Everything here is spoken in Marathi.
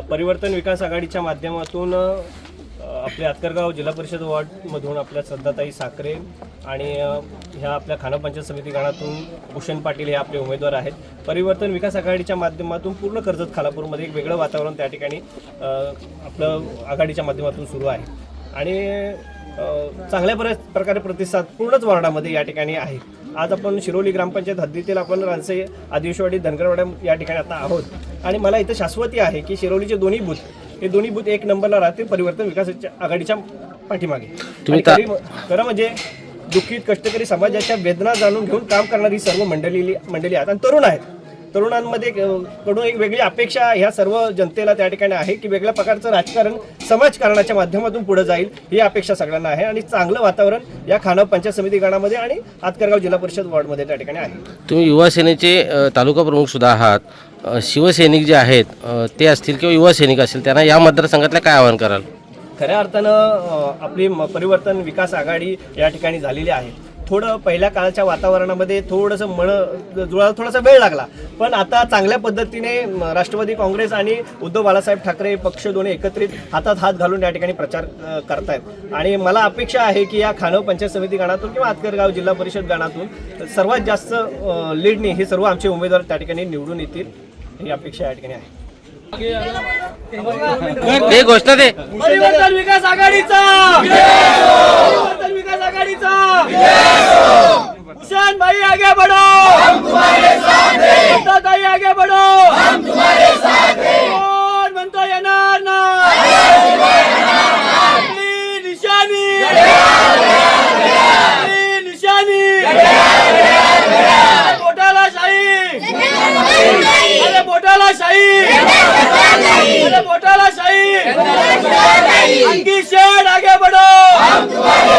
परिवर्तन विकास आघाडीच्या माध्यमातून आपल्या आतकरगाव जिल्हा परिषद वॉर्डमधून आपल्या श्रद्धाताई साखरे आणि ह्या आपल्या खाना पंचायत समिती गणातून भूषण पाटील हे आपले उमेदवार आहेत। परिवर्तन विकास आघाडीच्या माध्यमातून पूर्ण कर्जत खालापूरमध्ये एक वेगळं वातावरण त्या ठिकाणी आपलं आघाडीच्या माध्यमातून सुरू आहे आणि चांगल्या प्रकारे प्रतिसाद पूर्णच वॉर्डामध्ये या ठिकाणी आहे। आज आपण शिरोली ग्रामपंचायत हद्दीतील आपण रानसे आदिवासीवाडी धनगरवाड्या या ठिकाणी आता आहोत आणि मला इथं शाश्वती आहे की शिरोलीचे दोन्ही बूथ एक नंबरला राहतील परिवर्तन विकास आघाडीच्या पाठीमागे। खरं म्हणजे दुःखित कष्टकरी समाजाच्या वेदना जाणून घेऊन काम करणारी सर्व मंडळी आहेत आणि तरुण आहेत। तरुणांमध्ये कडून एक वेगळी अपेक्षा ह्या सर्व जनतेला त्या ठिकाणी आहे की वेगळ्या प्रकारचं राजकारण समाजकारणाच्या माध्यमातून पुढे जाईल ही अपेक्षा सगळ्यांना आहे आणि चांगलं वातावरण या खाना पंचायत समिती गणामध्ये आणि आतकरगाव जिल्हा परिषद वॉर्डमध्ये त्या ठिकाणी आहे। तुम्ही युवा सेनेचे तालुका प्रमुख सुद्धा आहात, शिवसैनिक जे आहेत ते असतील किंवा युवा सैनिक असतील त्यांना या मतदारसंघातल्या काय आवाहन कराल? खऱ्या अर्थानं आपली परिवर्तन विकास आघाडी या ठिकाणी झालेली आहे। थोडं पहिल्या काळच्या वातावरणामध्ये थोडंसं जुळायला थोडासा वेळ लागला, पण आता चांगल्या पद्धतीने राष्ट्रवादी काँग्रेस आणि उद्धव बाळासाहेब ठाकरे पक्ष दोन्ही एकत्रित हातात हात घालून या ठिकाणी प्रचार करतायत आणि मला अपेक्षा आहे की या खानव पंचायत समिती गणातून किंवा आतकरगाव जिल्हा परिषद गणातून सर्वात जास्त लीडने हे सर्व आमचे उमेदवार त्या ठिकाणी निवडून येतील ही अपेक्षा या ठिकाणी आहे। ते गोष्ट दे परिवर्तन विकास आघाडीचा परिवर्तन विकास आघाडीचा भूषण भाई आगे बढ़ो, हम तुम्हारे साथ हैं। दादाई आगे बढ़ो, हम तुम्हारे साथ हैं। कोण म्हणतो येणार ना आपली निशानी आपली निशानी बोटाला शाही अरे बोटाला शाही अरे बोटाला शाही अंकी शेड आगे बढ़ो, हम तुम्हारे